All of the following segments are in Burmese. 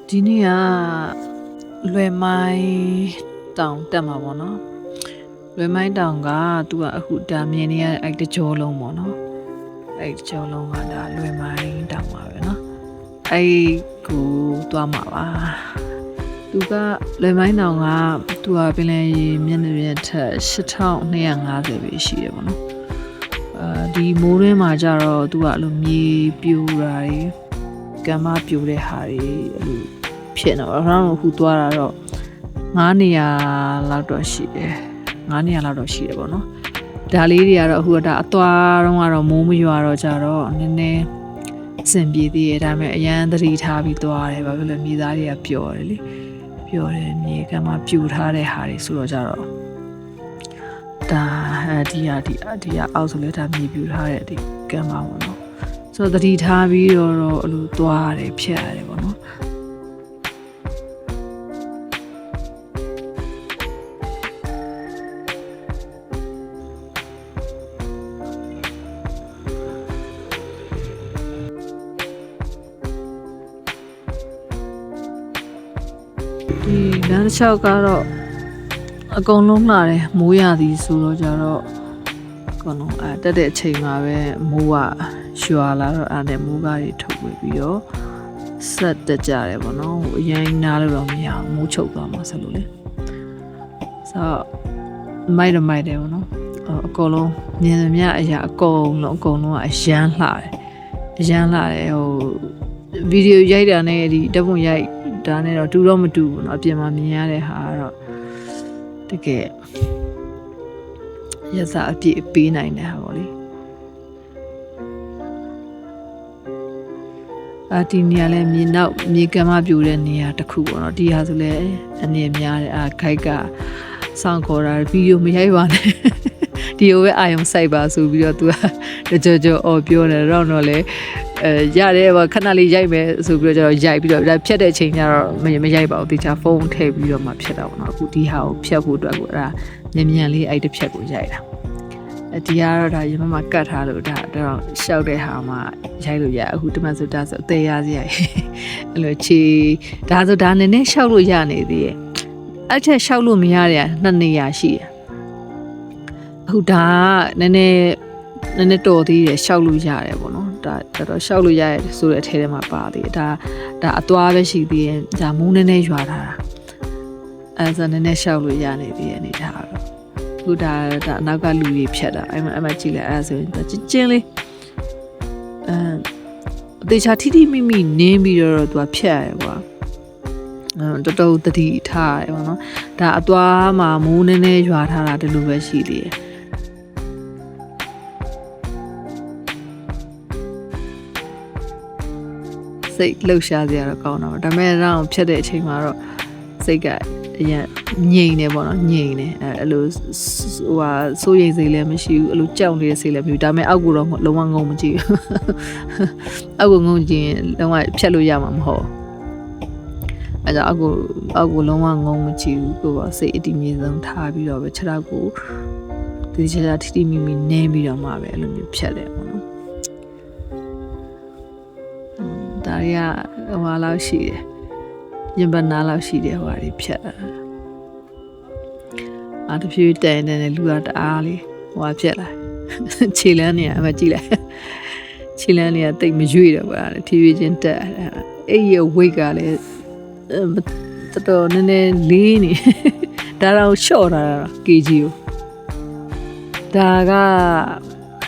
ဒီနေ့ကလွယ်မိုင်းတောင်တက်မှာပေါ့နော်လွယ်မိုင်းတောင်ကသူကအခုဒါမြင်နေရတဲ့အဲ့တကြောလုံးပေါ့နော်အဲ့တကြောလုံးကဒါလွယ်မိုင်းတောင်ပါပဲနော်အဲ့ကိုသွားမှာပါသူကလွယ်မိုင်းတောင်ကသူကပင်လယ်ရေမျက်နှာပြင်ထက်8250ပဲရှိတယ်ပေါ့နော်ဒီမိုးရင်းမှာကြတော့သူကအဲ့လိုမြေပြိုတာတွေကမ်းမပြိုတဲ့ဟာတွေအဲ့လိုဖြစ်နေတော့အခုသွားတာတော့9နေရာလောက်တော့ရှိတယ်9နေရာလောက်တော့ရှိတယ်ပေါ့နော်ဒါလေးတွေကတော့အခုဒါအသွားတော့ကတော့မိုးမရွာတော့ကြတော့နည်းနည်းအဆင်ပြေသေးတယ်ဒါပေမဲ့အရန်သတိထားပြီးသွားတယ်ဘာဖြစ်လဲမြေသားတွေကပျော်တယ်လေပျော်တယ်မြေကမှပြူထားတဲ့ဟာတွေဆိုတော့ကြတော့ဒါဒီအောက်ဆိုလဲဒါမြေပြူထားတဲ့ဒီကမ်းပါပေါ့နော်ဆိုတော့သတိထားပြီးတော့အဲ့လိုသွားရတယ်ဖြတ်ရတယ်ပေါ့နော်ဒီလမ်းတစ်လျှောက်ကတော့အကုန်လုံးလာတယ်မိုးရသည်ဆိုတော့ကြတော့အကုန်လုံးတက်တဲ့အချိန်မှာပဲမိုးကရွာလာတော့အဲ့နဲ့မိုးကားတွေထုတ်ပြီးတော့ဆက်တက်ကြတယ်ပေါ့နော်အရင်နားလို့တော့မရအောင်မိုးချုပ်သွားမှာဆက်လို့လေဆိုတော့မိုက်တယ်ပေါ့နော်အကုန်လုံးမြင်သမျှအရာအကုန်လုံးကအရန်လှတယ်အရန်လှတယ်ဟိုဗီဒီယိုရိုက်တာနဲ့ဒီဓာတ်ပုံရိုက်ဒါနဲ့တော့တူတော့မတူဘူးเนาะအပြင်မှာမြင်ရတဲ့ဟာကတော့တကယ်ရစအပြည့်ပေးနိုင်တဲ့ဟာပေါ့လေဒီနေရာလဲမြေကမ်းမပြိုတဲ့နေရာတစ်ခုပေါ့နော်ဒီဟာဆိုလဲအနေများတယ်ခိုက်ကစောင့်ခေါ်တာဗီဒီယိုမရိုက်ပါနဲ့ဒီလိုပဲအာရုံစိုက်ပါဆိုပြီးတော့သူကကြောအော်ပြောတယ်တော့လဲရတယ်ခဏလေးရိုက်မယ်ဆိုပြီးတော့ရိုက်ပြီးတော့ဒါဖြတ်တဲ့အချိန်ကျတော့မရိုက်ပါဘူးတေချာဖုန်းထည့်ပြီးတော့မှဖြတ်တာပေါ့နော်အခုဒီဟာကိုဖြတ်ဖို့အတွက်ကိုအဲ့ဒါမြန်လေးအဲ့တစ်ဖြတ်ကိုရိုက်တာဒီကတော့ဒါရမမကတ်ထားလို့ဒါတော့ရှောက်တဲ့ဟာမှရိုက်လို့ရအခုတမန်ဆိုဒါဆိုအသေးရစရာအဲ့လိုချီဒါဆိုဒါနည်းနည်းရှောက်လို့ရနေသေးရဲ့အဲ့ထက်ရှောက်လို့မရတဲ့2နေရာရှိတယ်အခုဒါကနည်းနည်းတော်သေးတယ်ရှောက်လို့ရတယ်ပေါ့နော်ဒါတော့ရှောက်လို့ရတယ်ဆိုတဲ့အထဲထဲမှာပါသေးတယ်ဒါအသွားပဲရှိသေးတယ်ဒါမိုးနည်းနည်းရွာထားတာအဲဆိုနည်းနည်းရှောက်လို့ရနေသေးတယ်နေတာတော့အခုဒါအနောက်ကလူကြီးဖြတ်တာအဲ့မှာကြည့်လိုက်အဲဆိုရင်ကျင်းလေးအသေးချာထိမိနင်းပြီးတော့သူကဖြတ်ရတယ်ကွာတော်တော်တတိထားရတယ်ပေါ့နော်ဒါအသွားမှာမိုးနည်းနည်းရွာထားတာဒီလိုပဲရှိသေးတယ်စိတ်လှုပ်ရှားစရာတော့ကောင်းတော့ဒါပေမဲ့တော့ဖြတ်တဲ့အချိန်မှာတော့စိတ်ကအရင်ငြိမ်နေပေါ့နော်ငြိမ်နေအဲ့လိုဟိုဟာစိုးရိမ်စိတ်လည်းမရှိဘူးအဲ့လိုကြောက်နေတဲ့စိတ်လည်းမရှိဘူးဒါပေမဲ့အောက်ကိုတော့လုံးဝငုံမကြည့်ဘူးအောက်ကိုငုံကြည့်ရင်လုံးဝဖြတ်လို့ရမှာမဟုတ်အဲ့ဒါအောက်ကိုလုံးဝငုံမကြည့်ဘူးကိုယ်ကစိတ်အတည်မြဲဆုံးထားပြီးတော့ပဲခြေထောက်ကိုဒီခြေထောက်ထိမိနင်းပြီးတော့မှပဲအဲ့လိုမျိုးဖြတ်တယ်ပေါ့နော်ဒါရဟိုလောက်ရှိတယ်ရင်ပနာလောက်ရှိတယ်ဟိုဟာတွေဖြတ်တဖြည်းတိုင်နေလူကတအားလေးဟိုဟာဖြတ်လာခြေလန်းနေရအမကြည့်လိုက်ခြေလန်းနေရတိတ်မရွေ့တော့ပါဖြည်းချင်းတက်အဲ့ရဝိတ်ကလည်းတော်နည်းနည်းလေးနေဒါတော့လျှော့တာ kg ကိုဒါက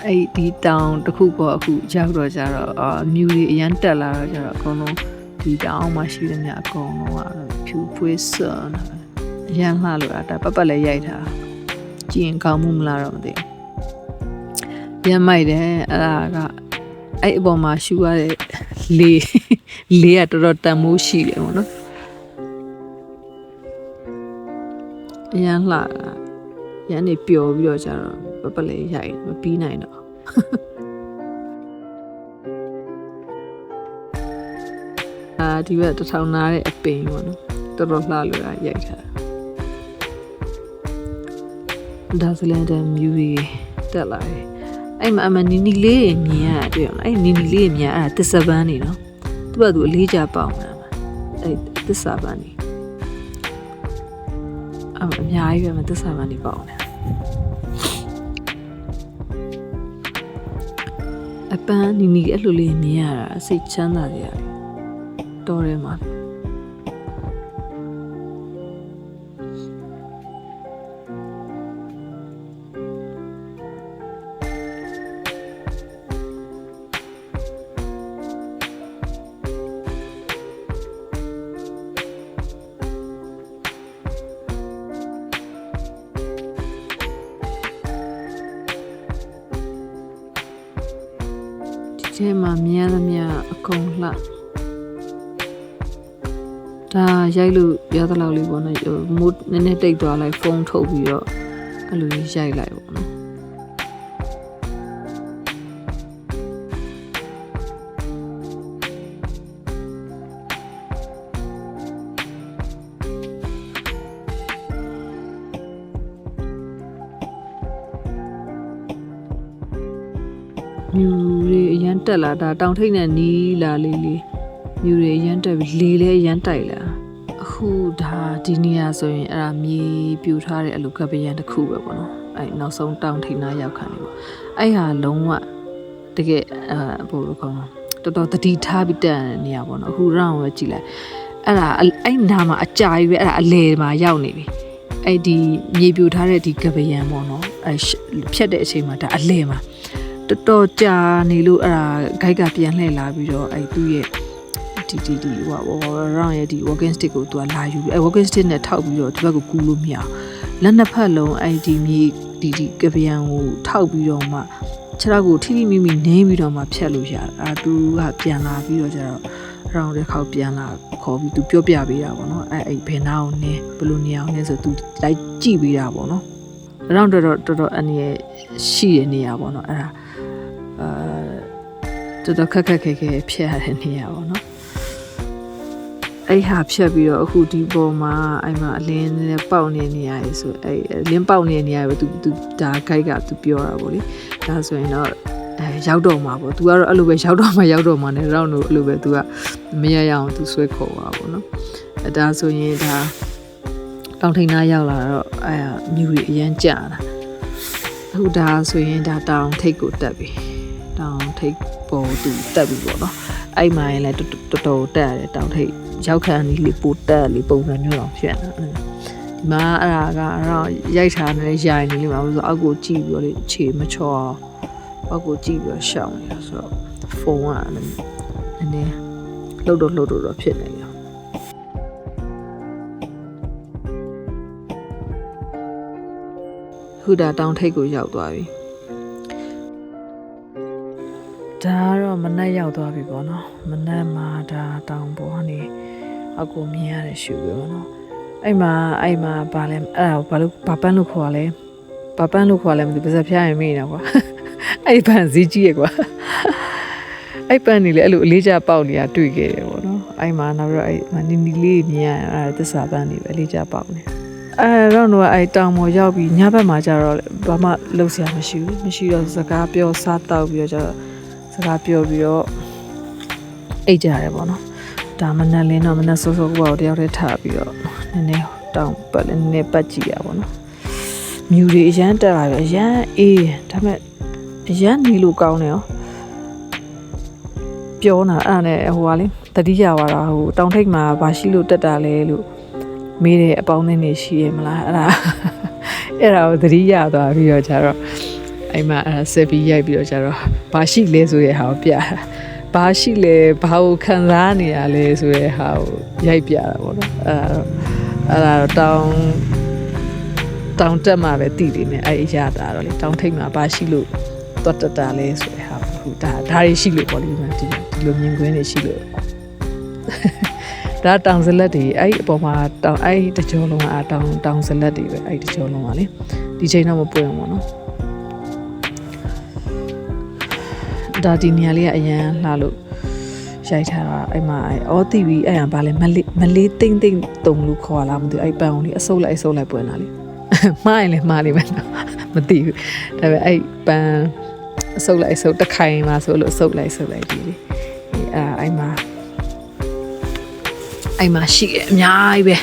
အဲ့ဒီတောင်တစ်ခုပေါ့အခုရောက်တော့ကြတော့မြူတွေအရန်တက်လာတော့ကြတော့အကုန်လုံးဒီတောင်မှာရှိတဲ့ညအကုန်လုံးကတော့ဖြူဖွေးစွန်အရန်လှလို့ဒါပတ်လည်းရိုက်တာကြည့်ရင်ကောင်းမှုမလားတော့မသိဘူးပြန်မိုက်တယ်အဲ့ဒါကအဲ့အပေါ်မှာရှူရတဲ့လေးကတော်တော်တန်မိုးရှိတယ်ပေါ့နော်အရန်လှရန်နေပျော်ပြီးတော့ကြတော့ပတ်လည်းရိုက်မပြီးနိုင်တော့ဒီဘက်တထောင်နာတဲ့အပင်ပေါ့နော်တော်တော်လှလို့ရိုက်ထားဒါဆိုလည်းတဲ့မြူတွေတက်လာတယ်အဲ့မှာနီနီလေးမြင်ရတယ်တွေ့ရမလားအဲ့နီနီလေးမြင်အဲ့ဒါတစ်စပန်းနေနော်တ သူကသူအလေးကြပေါက်နေတာအဲ့သစ္စာပန်းနေအများကြီးပဲမသစ္စာပန်းနေပေါက်နေတာအပန်းနီအဲ့လိုလေးမြင်ရတာစိတ်ချမ်းသာကြရတယ်တော်တယ်မှာဒီမှာမြင်ရသမျှအကုန်လှဒါရိုက်လို့ရသလောက်လေးပေါ့နော်မိုးနည်းနည်းတိတ်သွားလိုက်ဖုန်းထုတ်ပြီးတော့အဲ့လိုရိုက်လိုက်ပေါ့နော်မြူတွေအရန်တက်လာဒါတောင်ထိပ်နဲ့နီးလာလေးမြူတွေအရန်တက်ပြီးလေလဲအရန်တိုက်လာအခုဒါဒီနေရာဆိုရင်အဲ့ဒါမြေပြူထားတဲ့အလူကပရန်တစ်ခုပဲပေါ့နော်အဲ့နောက်ဆုံးတောင်ထိပ်နားရောက်ခံနေပေါ့အဲ့ဟာလုံးဝတကယ်ဘို့လို့ခေါ်မှာတော်တော်တတိထားပြီးတက်နေရပေါ့နော်အခုရောင်းပဲကြည့်လိုက်အဲ့ဒါအဲ့နားမှာအကြာကြီးပဲအဲ့ဒါအလေမှာရောက်နေပြီအဲ့ဒီမြေပြူထားတဲ့ဒီကပရန်ပေါ့နော်အဲ့ဖြတ်တဲ့အချိန်မှာဒါအလေမှာတော်တော်ကြာနေလို့အဲ့ဒါဂိုက်ကပြန်လှည့်လာပြီးတော့အဲ့သူ့ရဲ့ဒီဟိုရောင်းရဲ့ဒီ walking stick ကိုသူကလာယူပြီးအဲ့ walking stick နဲ့ထောက်ပြီးတော့ဒီဘက်ကိုကူးလို့မရအောင်လက်နှစ်ဖက်လုံးအဲ့ဒီမြေဒီကပရန်ကိုထောက်ပြီးတော့မှခြေထောက်ကိုထိထိမိမိနင်းပြီးတော့မှဖြတ်လို့ရတယ်အဲ့သူကပြန်လာပြီးတော့ကျတော့ရောင်းတဲ့ခေါက်ပြန်လာခေါ်ပြီးသူပြောပြပေးတာပေါ့နော်အဲ့ဘယ်နာအောင်နင်းဘယ်လိုနေအောင်လဲဆိုသူလိုက်ကြည့်ပေးတာပေါ့နော်ရောင်းတော်တော်အနေရှိတဲ့နေရာပေါ့နော်အဲ့ဒါတော်တော်ခက်ခဲဖြတ်ရတဲ့နေရာပေါ့နော်အဲ့ဟာဖြတ်ပြီးတော့အခုဒီပေါ်မှာအဲ့မှာအလင်းနဲ့ပေါက်နေနေရတယ်ဆိုအဲ့လင်းပေါက်နေနေရတယ်သူဒါဂိုက်ကသူပြောတာပေါ့လေဒါဆိုရင်တော့ရောက်တော့မှာပေါ့သူကတော့အဲ့လိုပဲရောက်တော့မှာ ਨੇ ရောင်းလို့အဲ့လိုပဲသူကမရရအောင်သူဆွဲခေါ်ပါပေါ့နော်အဲ့ဒါဆိုရင်ဒါတောင်ထိန်နာရောက်လာတော့အဲ့မြူတွေအရန်ကြာတာအခုဒါဆိုရင်ဒါတောင်ထိပ်ကိုတက်ပြီတောင်ထိပ်ပေါ်သူတက်ပြီပေါ့နော်အဲ့မှာရင်လည်းတော်တော်တက်ရတယ်တောင်ထိပ်ရောက်ခံနေလေပိုတက်လေပုံစံမျိုးတော့ဖြစ်နေတာဒီမှာအဲ့ဒါကတော့ရိုက်ထားနေရိုင်နေလိမ့်မှာဆိုအောက်ကိုကြည့်ပြီးတော့လေခြေမချောအောက်ကိုကြည့်ပြီးတော့ရှောင်းနေတာဆိုတော့ဖုန်းကနည်းနည်းလှုပ်တော့ဖြစ်နေတယ်ခုဒါတောင်ထိပ်ကိုရောက်သွားပြီဒါကတော့မနက်ရောက်သွားပြီပေါ့နော်မနက်မှာဒါတောင်ပေါ်ကနေအကူမြင်ရတဲ့ရှူပဲပေါ့နော်အဲ့မှာဘာလဲအဲ့ဒါဘာပန်းလို့ခေါ်လဲမသိဘူးပါဇက်ဖျားရင်မေးနေတာကွာအဲ့ပန်းဈေးကြီးရကွာအဲ့ပန်းနေလေအဲ့လိုအလေးကျပေါက်နေတာတွေ့ခဲ့တယ်ပေါ့နော်အဲ့မှာနောက်တော့အဲ့နီလေးမြင်ရအဲ့သစ္စာပန်းနေပဲအလေးကျပေါက်နေအဲ့တော့အဲ့တောင်ပေါ်ရောက်ပြီးညဘက်မှာကျတော့ဘာမှလှုပ်ရှားမရှိတော့စကားပြောစားတောက်ပြီးတော့ကျတော့စကားပြောပြီးတော့အိတ်ကြရတယ်ပေါ့နော်ဒါမနက်လင်းတော့မနက်စောစောကိုတယောက်တည်းထားပြီးတော့နည်းနည်းတောင်ပတ်လည်းနည်းနည်းပတ်ကြည့်ရပါတော့မြူတွေအရန်တက်လာပြီအရန်အေးဒါပေမဲ့အရန်နေလို့ကောင်းတယ်ရောပြောတာအဲ့ဒါနဲ့ဟိုကလေတတိယဝါတာဟိုတောင်ထိပ်မှာဘာရှိလို့တက်တာလဲလို့မေးတယ်အပေါင်းအသင်းတွေရှိရမလားအဲ့ဒါကိုတတိယသွားပြီးတော့ကျတော့အဲ့မှာဆက်ပြီးရိုက်ပြီးတော့ကျတော့ဘာရှိလဲဆိုတဲ့ဟာကိုပြဘာရှိလဲဘာကိုခံစားနေရလဲဆိုတဲ့ဟာကိုရိုက်ပြတာပေါ့နော်အဲ့ဒါတော့တောင်တက်မှာပဲတည်နေတယ်အဲ့ရတာတော့လေတောင်ထိပ်မှာဘာရှိလို့တွတ်တတာလဲဆိုတဲ့ဟာကိုဒါတွေရှိလို့ပေါ့လေဒီလိုမြင်ကွင်းတွေရှိလို့ဒါတောင်စလက်တွေအဲ့အပေါ်မှာတောင်အဲ့တကြောလုံးကတောင်စလက်တွေပဲအဲ့တကြောလုံးကလေဒီချိန်တော့မပွင့်ဘူးပေါ့နော်ဒါဒီနေရာလေးကအရန်လှလို့ရိုက်ထားတာအဲ့မှာအော်တီဗီအဲ့ဟာဗာလဲမလေးတိမ့်တုံလို့ခေါ်လာမသိဘူးအဲ့ပန်းကိုလေအစုပ်လိုက်ပွင့်လာလေမှားရင်လည်းမှားလိမ့်မယ်နော်မသိဘူးဒါပေမဲ့အဲ့ပန်းအစုပ်တစ်ခိုင်မှာဆိုလို့အစုပ်လိုက်ဒီလေအဲ့မှာ အဲ့မှာရှိတယ်အများကြီးပဲ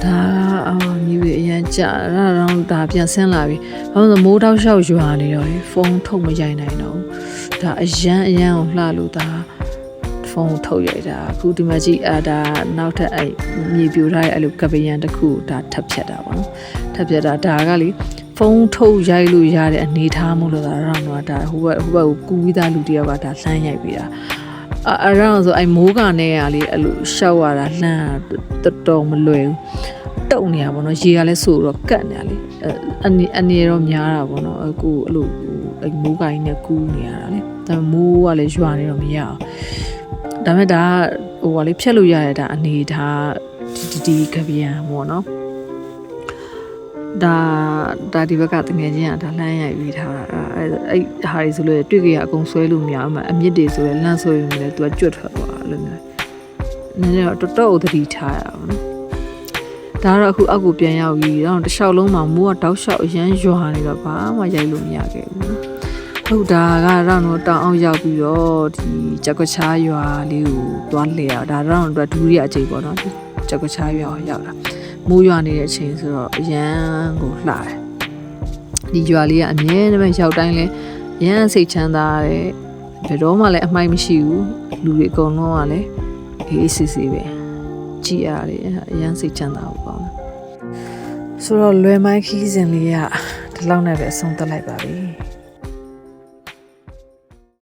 ဒါမြေကြီးအရန်ကြာတော့ဒါပြန်ဆင်းလာပြီဘာလို့မိုးတောက်လျှောက်ရွာနေတော့လေဖုန်းထုတ်မရိုက်နိုင်တော့ဒါအရန်ကိုလှလို့ဒါဖုန်းထုတ်ရိုက်တာအခုဒီမှာကြည့်ဒါနောက်ထပ်အဲ့မြေပြိုထားတဲ့အဲ့လိုကပယံတစ်ခုဒါထပ်ဖြတ်တာပေါ့နော်ထပ်ဖြတ်တာဒါကလေဖုန်းထုတ်ရိုက်လို့ရတဲ့အနေထားမို့လို့ဒါတော့ဒါဟိုဘက်ကိုကူပြီးသားလူတယောက်ကဒါလှမ်းရိုက်ပြီးတာအဲ့တော့ဆိုအဲ့မိုးကနေရလေအဲ့လိုရှောက်ရတာလှမ်းတော်တော်မလွယ်ဘူးတုံနေရပါတော့ရေကလည်းဆိုတော့ကတ်နေရလေအနေတော့များတာပေါ့နော်အခုအဲ့လိုအဲ့မိုးကိုင်းနဲ့ကူးနေရတာလေဒါပေမဲ့မိုးကလည်းရွာနေတော့မရအောင်ဒါပေမဲ့ဒါဟိုကလေဖြတ်လို့ရတဲ့ဒါအနေထားဒီကပြန်ပေါ့နော်ဒါဒီဘက်ကတငယ်ချင်းကဒါလှမ်းရိုက်ပြီးထားတာအဲ့ဟာတွေဆိုလို့တွေ့ကြရအကုန်ဆွဲလို့မရအောင်အမြစ်တွေဆိုရလန့်ဆွဲနေတယ်သူကကြွတ်ထွက်သွားအဲ့လိုမျိုးနည်းနည်းတော့တော်တော်သတိထားရအောင်နော်ဒါတော့အခုအောက်ကိုပြန်ရောက်ပြီးတော့တစ်လျှောက်လုံးမှာမိုးကတောက်လျှောက်အရန်ရွာနေတော့ဘာမှရိုက်လို့မရခဲ့ဘူးနော်ဟုတ်ဒါကတော့တောင်အောင်ရောက်ပြီးတော့ဒီကြောက်ကချားရွာလေးကိုသွားလဲရဒါတော့ဒူရီအချိန်ပေါ့နော်ကြောက်ကချားရွာရောက်တာမိုးရွာနေတဲ့အချိန်ဆိုတော့အရန်ကိုလှတယ်ဒီရွာလေးကအမြဲတမ်းရောက်တိုင်းလဲအရန်စိတ်ချမ်းသာတယ်ဘယ်တော့မှလည်းအမိုက်မရှိဘူးလူတွေအကုန်လုံးကလည်းအေးစစ်စစ်ပဲကြည်ရတယ်အရန်စိတ်ချမ်းသာဖို့ပေါ့ဆိုတော့လွယ်မိုင်းခီးစဉ်လေးကဒီလောက်နဲ့ပဲအဆုံးသတ်လိုက်ပါပြီ